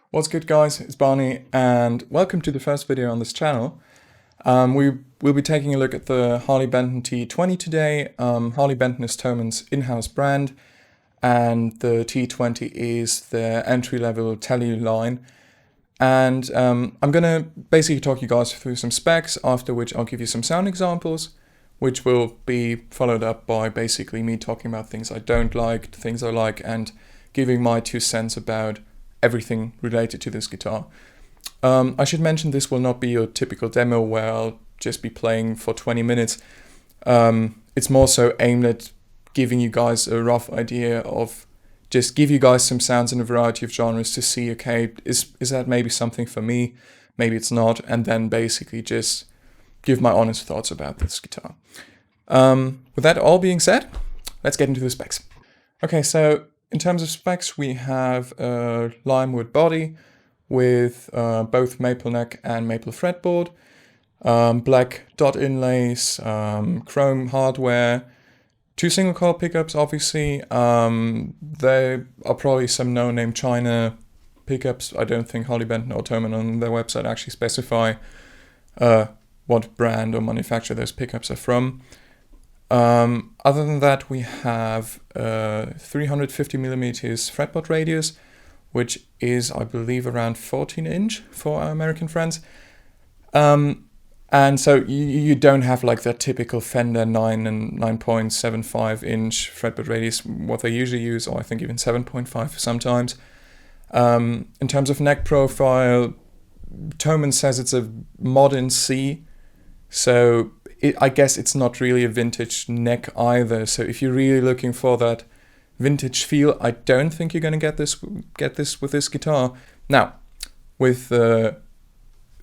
What's good, guys? It's Barney and welcome to the first video on this channel. We will be taking a look at the Harley Benton TE-20 today. Harley Benton is Thomann's in-house brand and the TE-20 is their entry-level tele line. And I'm going to basically talk you guys through some specs, after which I'll give you some sound examples, which will be followed up by basically me talking about things I don't like, things I like, and giving my 2 cents about everything related to this guitar. I should mention this will not be your typical demo where I'll just be playing for 20 minutes. It's more so aimed at giving you guys a rough idea of just give you guys some sounds in a variety of genres to see, okay, is that maybe something for me? Maybe it's not. And then basically just give my honest thoughts about this guitar. With that all being said, let's get into the specs. Okay, so in terms of specs, we have a limewood body with both maple neck and maple fretboard, black dot inlays, chrome hardware, 2 single coil pickups, obviously. There are probably some no-name China pickups. I don't think Harley Benton or Thomann on their website actually specify what brand or manufacturer those pickups are from. Other than that, we have 350mm fretboard radius, which is, I believe, around 14-inch for our American friends. And so you don't have like that typical Fender 9 and 9.75-inch fretboard radius, what they usually use, or I think even 7.5 sometimes. In terms of neck profile, Thomann says it's a modern C, so I guess it's not really a vintage neck either. So if you're really looking for that vintage feel, I don't think you're going to get this with this guitar. Now, with the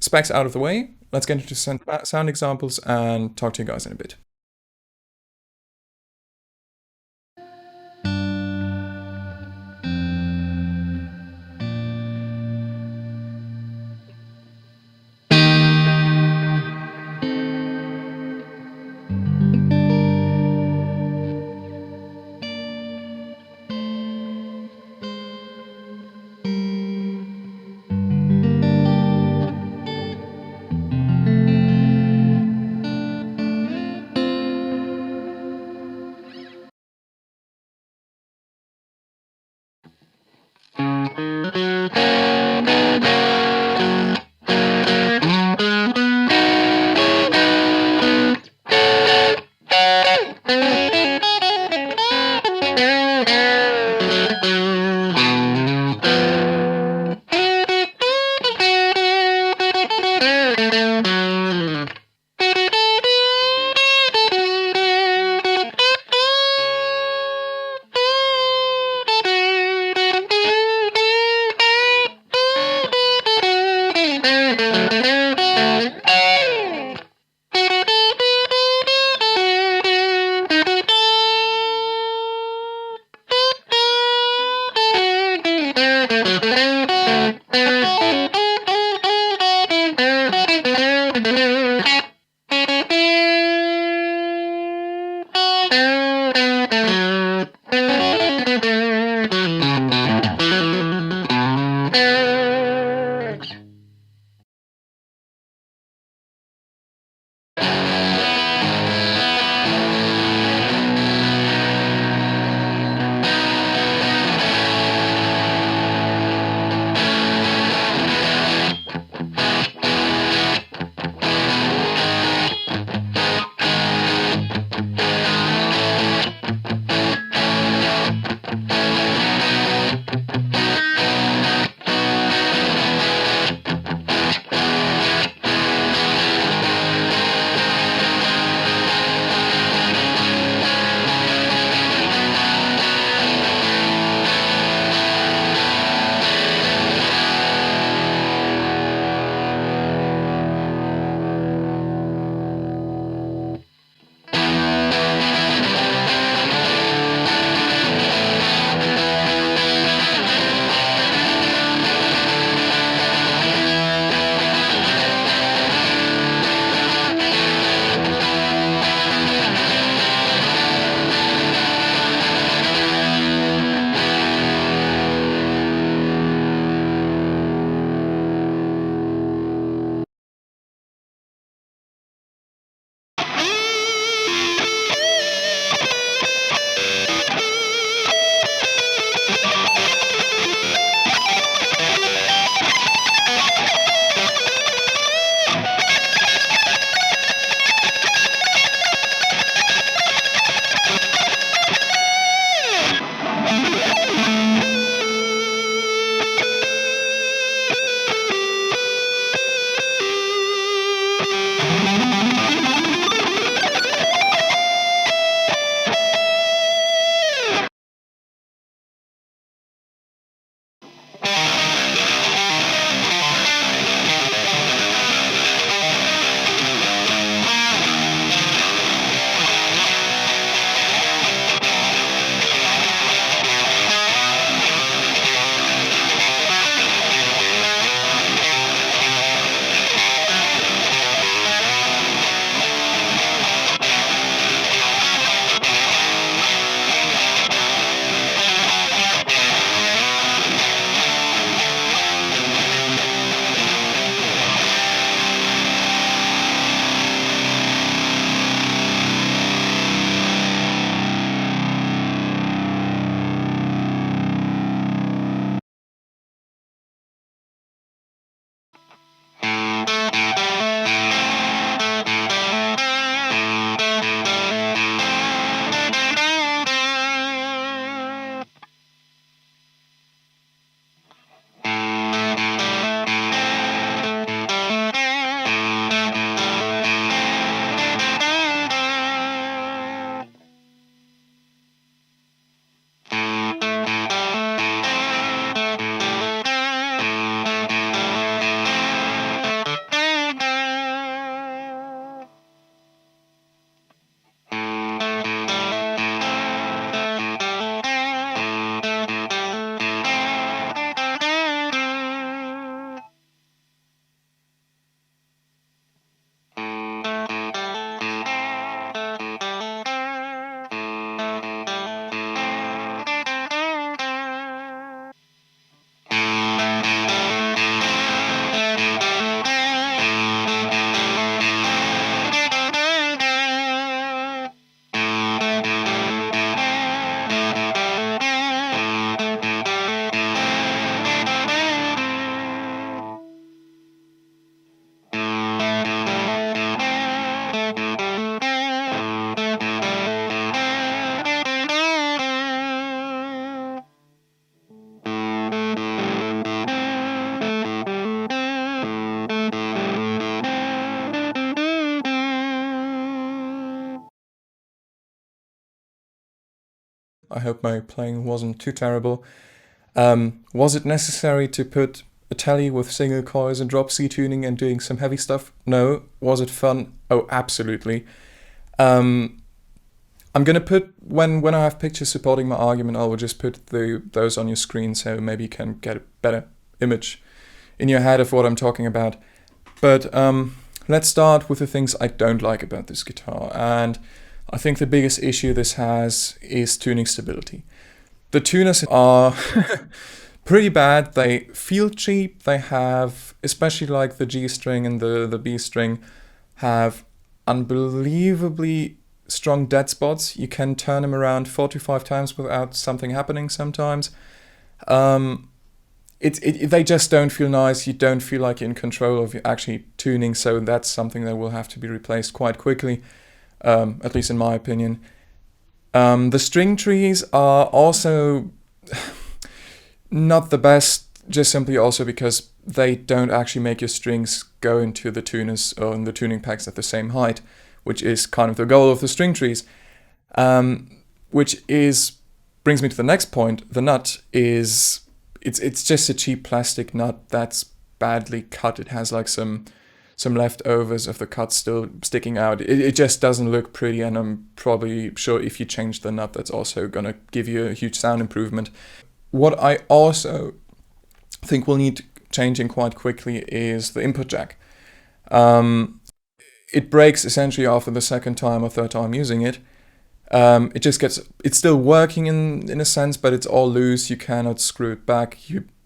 specs out of the way, let's get into sound examples and talk to you guys in a bit. I hope my playing wasn't too terrible. Was it necessary to put a telly with single coils and drop C tuning and doing some heavy stuff? No. Was it fun? Oh, absolutely. I'm gonna put, when I have pictures supporting my argument, I will just put those on your screen so maybe you can get a better image in your head of what I'm talking about. But let's start with the things I don't like about this guitar. And I think the biggest issue this has is tuning stability. The tuners are pretty bad. They feel cheap. They have, especially like the G string and the B string, have unbelievably strong dead spots. You can turn them around 4 to 5 times without something happening sometimes. They just don't feel nice. You don't feel like you're in control of actually tuning, so that's something that will have to be replaced quite quickly, at least in my opinion. The string trees are also not the best, just simply also because they don't actually make your strings go into the tuners or in the tuning packs at the same height, which is kind of the goal of the string trees. Brings me to the next point. The nut is, it's just a cheap plastic nut that's badly cut. It has like some leftovers of the cut still sticking out. It just doesn't look pretty, and I'm probably sure if you change the nut, that's also gonna give you a huge sound improvement. What I also think will need changing quite quickly is the input jack. It breaks essentially after the second time or third time using it. It's still working in a sense, but it's all loose. You cannot screw it back.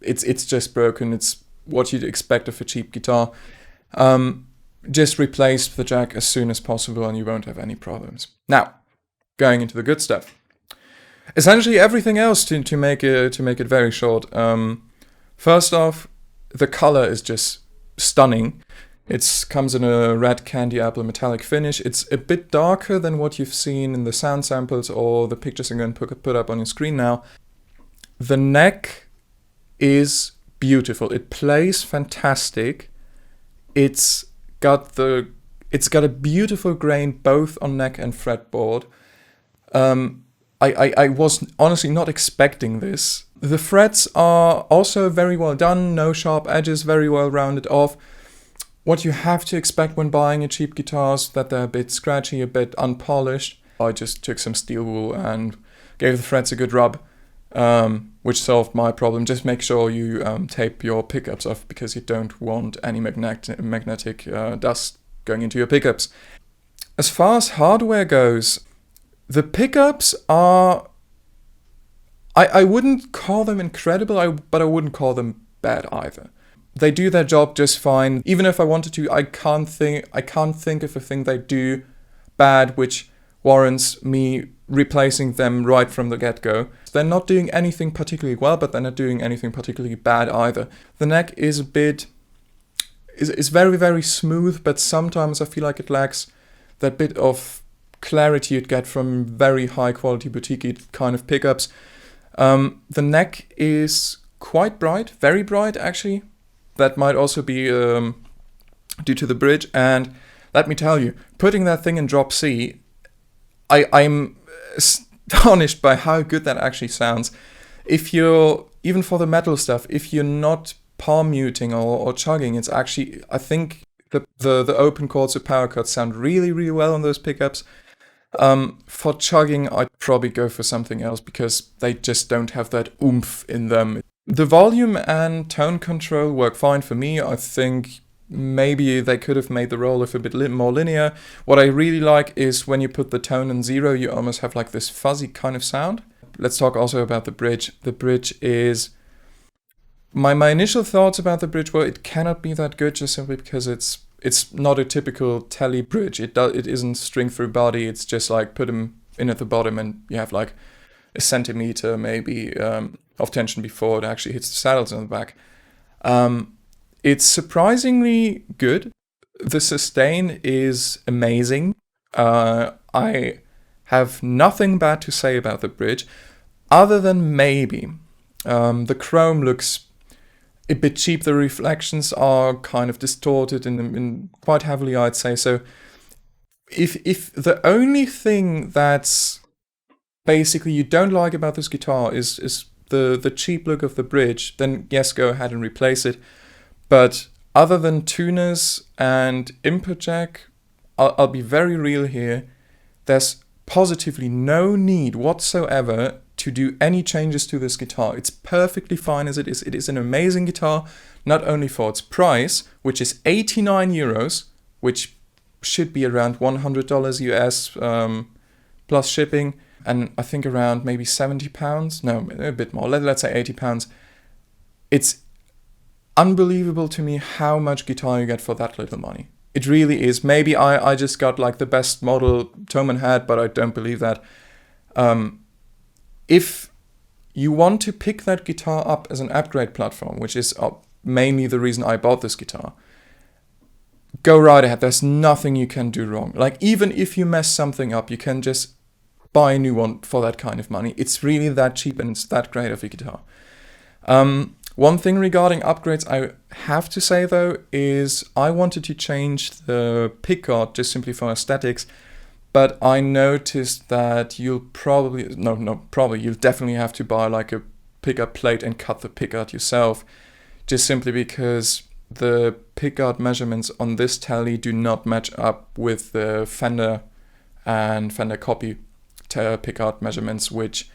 It's just broken. It's what you'd expect of a cheap guitar. Just replace the jack as soon as possible and you won't have any problems. Now, going into the good stuff. Essentially everything else to make it very short. First off, the color is just stunning. It comes in a red candy apple metallic finish. It's a bit darker than what you've seen in the sound samples or the pictures I'm going to put up on your screen now. The neck is beautiful. It plays fantastic. It's got a beautiful grain both on neck and fretboard. I was honestly not expecting this. The frets are also very well done, no sharp edges, very well rounded off. What you have to expect when buying a cheap guitar is that they're a bit scratchy, a bit unpolished. I just took some steel wool and gave the frets a good rub, which solved my problem. Just make sure you tape your pickups off because you don't want any magnetic dust going into your pickups. As far as hardware goes, the pickups are... I wouldn't call them incredible, but I wouldn't call them bad either. They do their job just fine. Even if I wanted to, I can't think of a thing they do bad which warrants me replacing them right from the get-go. They're not doing anything particularly well, but they're not doing anything particularly bad either. The neck is is very, very smooth, but sometimes I feel like it lacks that bit of clarity you'd get from very high quality boutique kind of pickups. The neck is quite bright, very bright actually. That might also be due to the bridge. And let me tell you, putting that thing in drop C, I'm astonished by how good that actually sounds. If you're, even for the metal stuff, if you're not palm muting or chugging, it's actually, I think the open chords or power chords sound really, really well on those pickups. For chugging, I'd probably go for something else because they just don't have that oomph in them. The volume and tone control work fine for me. I think maybe they could have made the roll-off a bit more linear. What I really like is when you put the tone in 0, you almost have like this fuzzy kind of sound. Let's talk also about the bridge. The bridge is... My initial thoughts about the bridge were it cannot be that good just simply because it's not a typical telly bridge. It isn't string through body. It's just like put them in at the bottom and you have like a centimeter maybe of tension before it actually hits the saddles on the back. It's surprisingly good. The sustain is amazing. I have nothing bad to say about the bridge, other than maybe the chrome looks a bit cheap. The reflections are kind of distorted in quite heavily, I'd say. So if the only thing that's basically you don't like about this guitar is the cheap look of the bridge, then yes, go ahead and replace it. But other than tuners and input jack, I'll be very real here, there's positively no need whatsoever to do any changes to this guitar. It's perfectly fine as it is. It is an amazing guitar, not only for its price, which is 89 euros, which should be around $100 US plus shipping, and I think around maybe 70 pounds, no, a bit more, let's say 80 pounds. It's unbelievable to me how much guitar you get for that little money. It really is. Maybe I just got like the best model Thomann had, but I don't believe that. If you want to pick that guitar up as an upgrade platform, which is mainly the reason I bought this guitar, go right ahead. There's nothing you can do wrong. Like, even if you mess something up, you can just buy a new one for that kind of money. It's really that cheap and it's that great of a guitar. One thing regarding upgrades I have to say though is I wanted to change the pickguard just simply for aesthetics, but I noticed that you'll you'll definitely have to buy like a pickup plate and cut the pickguard yourself, just simply because the pickguard measurements on this tally do not match up with the Fender and Fender copy pickguard measurements, which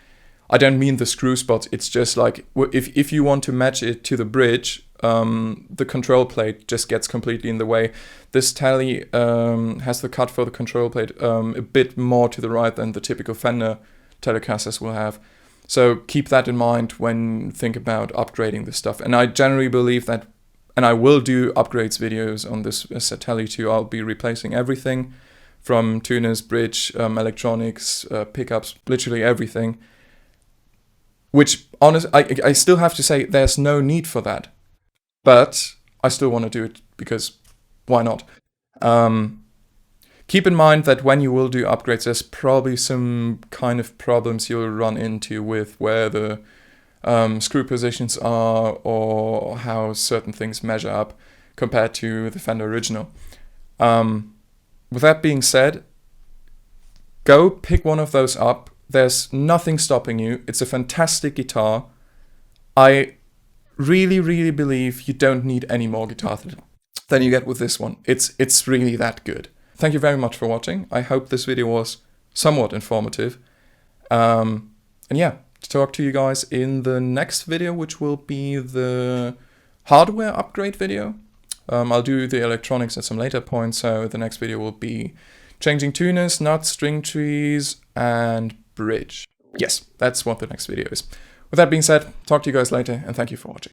I don't mean the screw spots, it's just like if you want to match it to the bridge, the control plate just gets completely in the way. This tally has the cut for the control plate a bit more to the right than the typical Fender Telecasters will have. So keep that in mind when you think about upgrading this stuff. And I generally believe that, and I will do upgrades videos on this tally too. I'll be replacing everything from tuners, bridge, electronics, pickups, literally everything. Which, honestly, I still have to say there's no need for that. But I still want to do it because why not? Keep in mind that when you will do upgrades, there's probably some kind of problems you'll run into with where the screw positions are or how certain things measure up compared to the Fender original. With that being said, go pick one of those up. There's nothing stopping you. It's a fantastic guitar. I really, really believe you don't need any more guitar than you get with this one. It's really that good. Thank you very much for watching. I hope this video was somewhat informative. And yeah, talk to you guys in the next video, which will be the hardware upgrade video. I'll do the electronics at some later point, so the next video will be changing tuners, nuts, string trees, and bridge. Yes, that's what the next video is. With that being said, talk to you guys later, and thank you for watching.